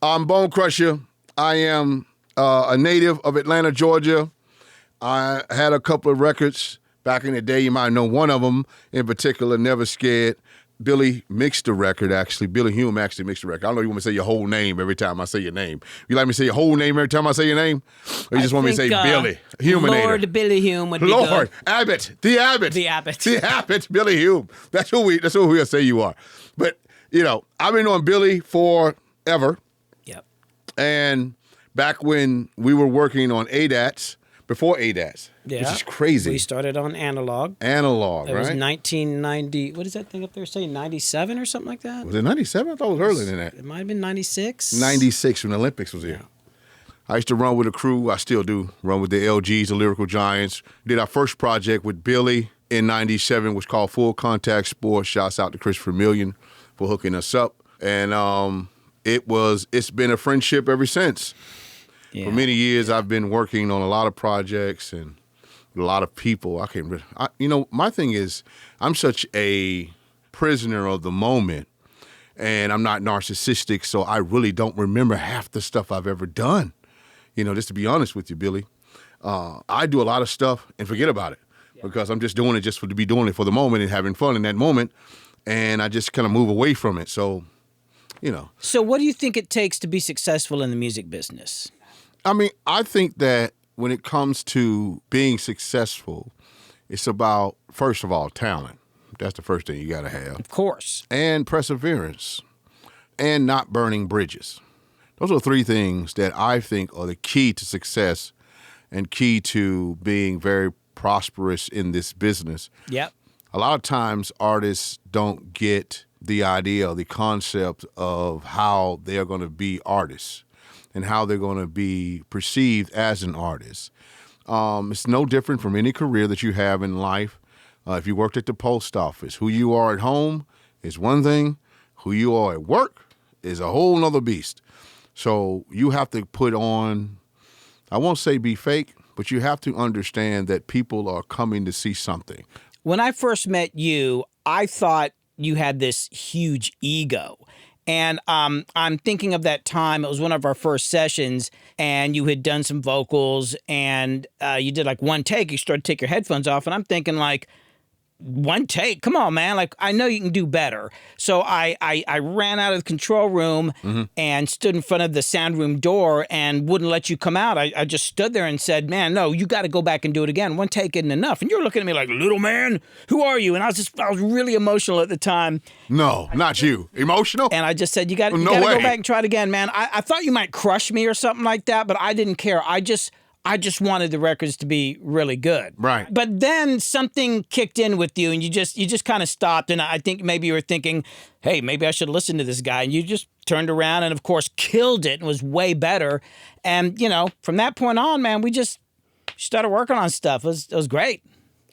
I'm Bone Crusher. I am a native of Atlanta, Georgia. I had a couple of records back in the day. You might know one of them in particular, Never Scared. Billy mixed the record, actually. Billy Hume actually mixed the record. I don't know if you want me to say your whole name every time I say your name. You like me to say your whole name every time I say your name? Or you just want me to say Billy? Huminator. Lord Billy Hume would be good. Lord Abbott. The Abbott. The Abbott. The Abbott. Billy Hume. That's who we'll say you are. But, I've been on Billy forever. Yep. And back when we were working on ADATs, before ADATs, which is crazy. We started on analog. Analog, right? It was 1990. What does that thing up there say? 97 or something like that? Was it 97? I thought it was earlier than that. It might have been 96. 96 when the Olympics was here. Yeah. I used to run with a crew. I still do run with the LGs, the Lyrical Giants. Did our first project with Billy in 97, was called Full Contact Sports. Shouts out to Christopher Million for hooking us up. And it's been a friendship ever since. Yeah. For many years, I've been working on a lot of projects and a lot of people. My thing is, I'm such a prisoner of the moment, and I'm not narcissistic, so I really don't remember half the stuff I've ever done. Just to be honest with you, Billy, I do a lot of stuff and forget about it because I'm just doing it to be doing it for the moment and having fun in that moment, and I just kind of move away from it. So, So what do you think it takes to be successful in the music business? I think that when it comes to being successful, it's about, first of all, talent. That's the first thing you got to have. Of course. And perseverance. And not burning bridges. Those are three things that I think are the key to success and key to being very prosperous in this business. Yep. A lot of times artists don't get the idea or the concept of how they're going to be artists and how they're going to be perceived as an artist. It's no different from any career that you have in life. If you worked at the post office, who you are at home is one thing. Who you are at work is a whole nother beast. So you have to put on, I won't say be fake, but you have to understand that people are coming to see something. When I first met you, I thought you had this huge ego. And I'm thinking of that time. It was one of our first sessions, and you had done some vocals, and you did like one take. You started to take your headphones off, and I'm thinking like, one take? Come on, man. Like, I know you can do better. So I ran out of the control room and stood in front of the sound room door and wouldn't let you come out. I just stood there and said, man, no, you got to go back and do it again. One take isn't enough. And you were looking at me like, little man, who are you? And I was really emotional at the time. No, not you. Emotional? And I just said, you got to go back and try it again, man. I thought you might crush me or something like that, but I didn't care. I just wanted the records to be really good. Right. But then something kicked in with you and you just kind of stopped. And I think maybe you were thinking, hey, maybe I should listen to this guy. And you just turned around and, of course, killed it and was way better. And, from that point on, man, we just started working on stuff. It was great.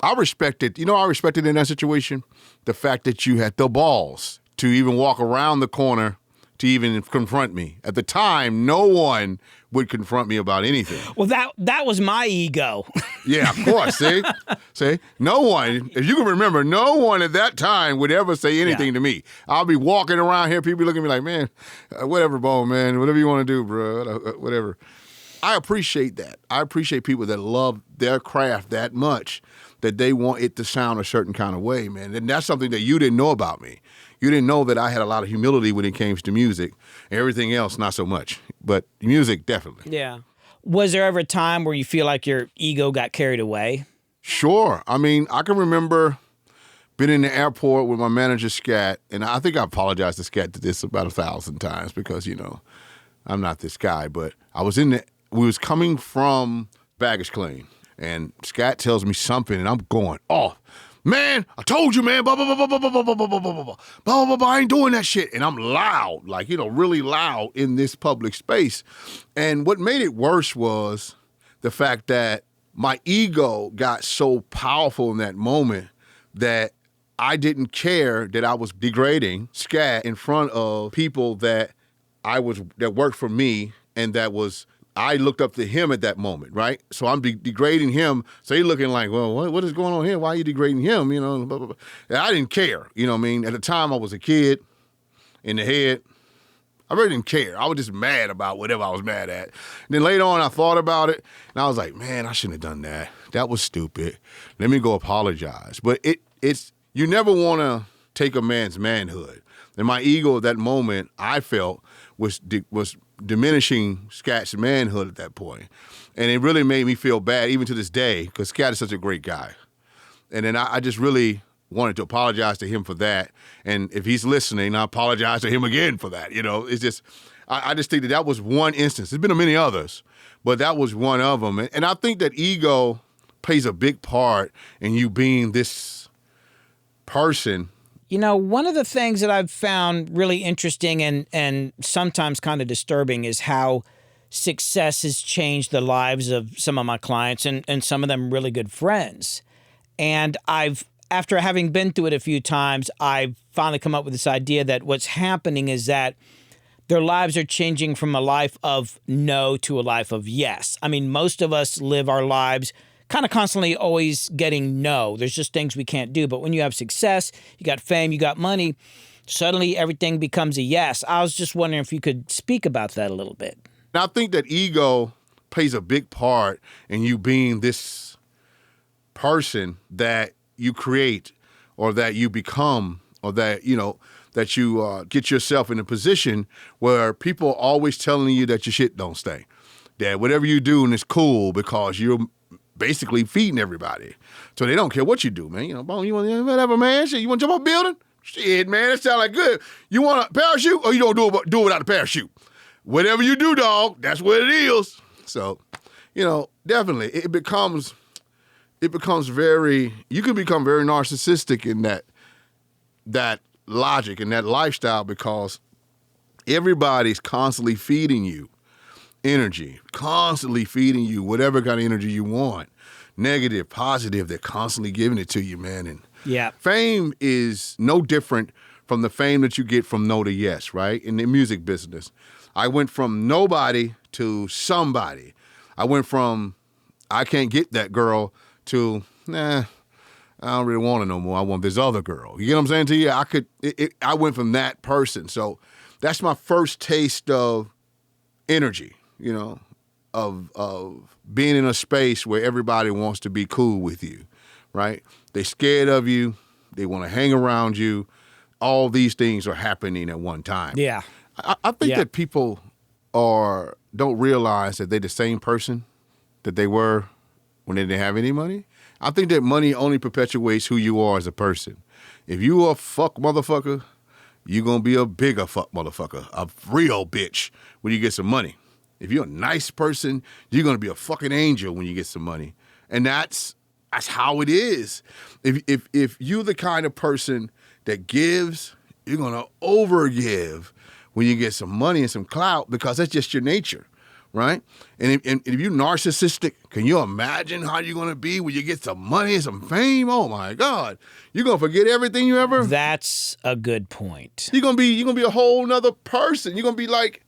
I respected in that situation, the fact that you had the balls to even walk around the corner to even confront me. At the time, no one would confront me about anything. Well, that was my ego. Yeah, of course. See? No one, if you can remember, no one at that time would ever say anything to me. I'll be walking around here, people looking at me like, man, whatever, Bone, man, whatever you want to do, bro, whatever. I appreciate that. I appreciate people that love their craft that much that they want it to sound a certain kind of way, man. And that's something that you didn't know about me. You didn't know that I had a lot of humility when it came to music. Everything else, not so much. But music, definitely. Yeah. Was there ever a time where you feel like your ego got carried away? Sure. I can remember being in the airport with my manager, Scat, and I think I apologized to Scat to this about 1,000 times because, I'm not this guy. But we was coming from baggage claim, and Scat tells me something, and I'm going, oh, man, I told you, man, blah, blah, blah, blah, blah, blah, blah, blah, blah, blah, blah, blah, blah, I ain't doing that shit. And I'm loud, really loud in this public space. And what made it worse was the fact that my ego got so powerful in that moment that I didn't care that I was degrading Scat in front of people that worked for me and I looked up to him at that moment, right? So I'm degrading him. So he's looking like, well, what is going on here? Why are you degrading him? Blah, blah, blah. And I didn't care. At the time, I was a kid in the head. I really didn't care. I was just mad about whatever I was mad at. And then later on, I thought about it, and I was like, man, I shouldn't have done that. That was stupid. Let me go apologize. But it's you never want to take a man's manhood. And my ego at that moment, I felt, was diminishing Scat's manhood at that point. And it really made me feel bad, even to this day, because Scat is such a great guy. And then I just really wanted to apologize to him for that. And if he's listening, I apologize to him again for that. It's just, I just think that was one instance. There's been many others, but that was one of them. And I think that ego plays a big part in you being this person. One of the things that I've found really interesting and sometimes kind of disturbing is how success has changed the lives of some of my clients and some of them really good friends. And after having been through it a few times, I've finally come up with this idea that what's happening is that their lives are changing from a life of no to a life of yes. I mean, most of us live our lives kind of constantly always getting no. There's just things we can't do. But when you have success, you got fame, you got money, suddenly everything becomes a yes. I was just wondering if you could speak about that a little bit. And I think that ego plays a big part in you being this person that you create or that you become or that, that you get yourself in a position where people are always telling you that your shit don't stay. That whatever you do and it's cool because you're basically feeding everybody. So they don't care what you do, man. Bone, you want whatever, man. Shit, you want to jump off a building? Shit, man, that sound like good. You want a parachute or you don't do it without a parachute? Whatever you do, dog, that's what it is. So, definitely it becomes very, you can become very narcissistic in that logic and that lifestyle because everybody's constantly feeding you energy, constantly feeding you whatever kind of energy you want, negative, positive, they're constantly giving it to you, man. And fame is no different from the fame that you get from no to yes, right? In the music business, I went from nobody to somebody. I went from I can't get that girl to I don't really want her no more. I want this other girl. You get what I'm saying to you? I went from that person. So that's my first taste of energy. Of being in a space where everybody wants to be cool with you, right? They're scared of you. They want to hang around you. All these things are happening at one time. Yeah. I think that people don't realize that they're the same person that they were when they didn't have any money. I think that money only perpetuates who you are as a person. If you are a fuck motherfucker, you're going to be a bigger fuck motherfucker, a real bitch when you get some money. If you're a nice person, you're going to be a fucking angel when you get some money. And that's how it is. If you're the kind of person that gives, you're going to overgive when you get some money and some clout because that's just your nature, right? And if you're narcissistic, can you imagine how you're going to be when you get some money and some fame? Oh, my God. You're going to forget everything you ever... That's a good point. You're going to be a whole nother person. You're going to be like,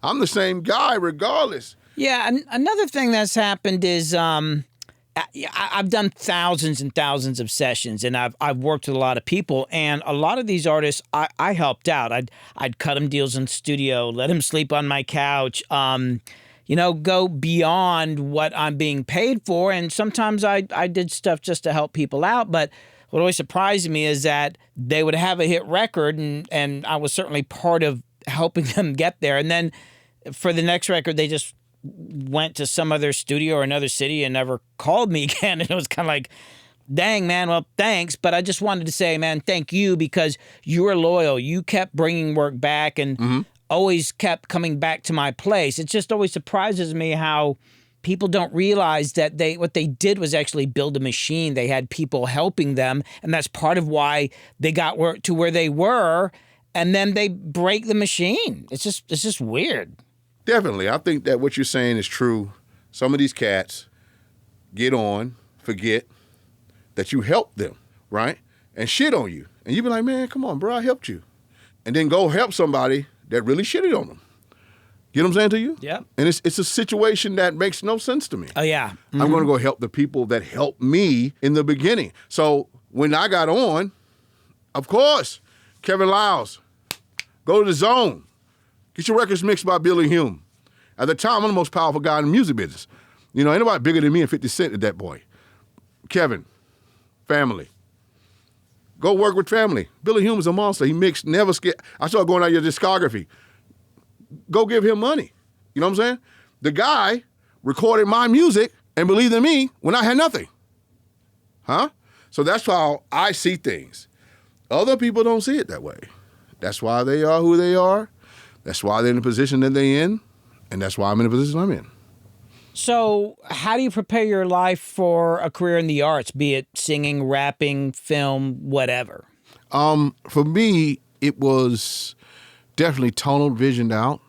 I'm the same guy regardless. Yeah, another thing that's happened is I've done thousands and thousands of sessions, and I've worked with a lot of people, and a lot of these artists I helped out. I'd cut them deals in studio, let them sleep on my couch, go beyond what I'm being paid for, and sometimes I did stuff just to help people out, but what always surprised me is that they would have a hit record, and I was certainly part of helping them get there, and then for the next record, they just went to some other studio or another city and never called me again. And it was kind of like, dang, man, well, thanks. But I just wanted to say, man, thank you because you were loyal. You kept bringing work back and always kept coming back to my place. It just always surprises me how people don't realize that what they did was actually build a machine. They had people helping them. And that's part of why they got to where they were. And then they break the machine. It's just weird. Definitely. I think that what you're saying is true. Some of these cats get on, forget that you helped them, right? And shit on you. And you be like, man, come on, bro, I helped you. And then go help somebody that really shitted on them. You know what I'm saying to you? Yeah. And it's a situation that makes no sense to me. Oh, yeah. Mm-hmm. I'm going to go help the people that helped me in the beginning. So when I got on, of course, Kevin Lyles, go to the zone. Get your records mixed by Billy Hume. At the time, I'm the most powerful guy in the music business. You know, ain't nobody bigger than me and 50 Cent at that point. Kevin, family. Go work with family. Billy Hume is a monster. He mixed, never scared. I started going out your discography. Go give him money. You know what I'm saying? The guy recorded my music and believed in me when I had nothing. Huh? So that's how I see things. Other people don't see it that way. That's why they are who they are. That's why they're in the position that they're in. And that's why I'm in the position I'm in. So how do you prepare your life for a career in the arts, be it singing, rapping, film, whatever? For me, it was definitely tunnel visioned out.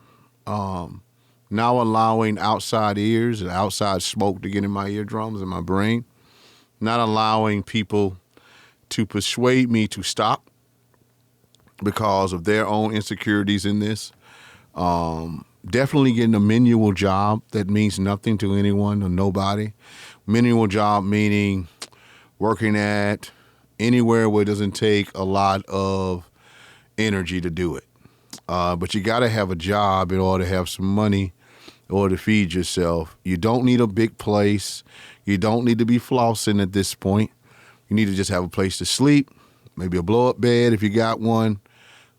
Now allowing outside ears and outside smoke to get in my eardrums and my brain. Not allowing people to persuade me to stop because of their own insecurities in this. Definitely getting a manual job that means nothing to anyone or nobody. Manual job meaning working at anywhere where it doesn't take a lot of energy to do it. But you got to have a job in order to have some money, in order to feed yourself. You don't need a big place. You don't need to be flossing at this point. You need to just have a place to sleep, maybe a blow-up bed if you got one,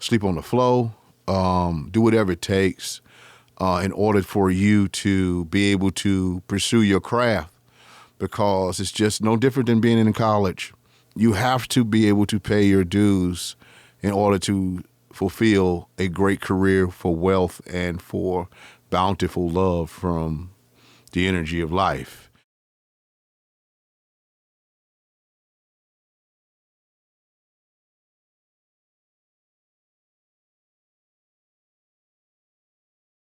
sleep on the floor, do whatever it takes in order for you to be able to pursue your craft, because it's just no different than being in college. You have to be able to pay your dues in order to fulfill a great career for wealth and for bountiful love from the energy of life.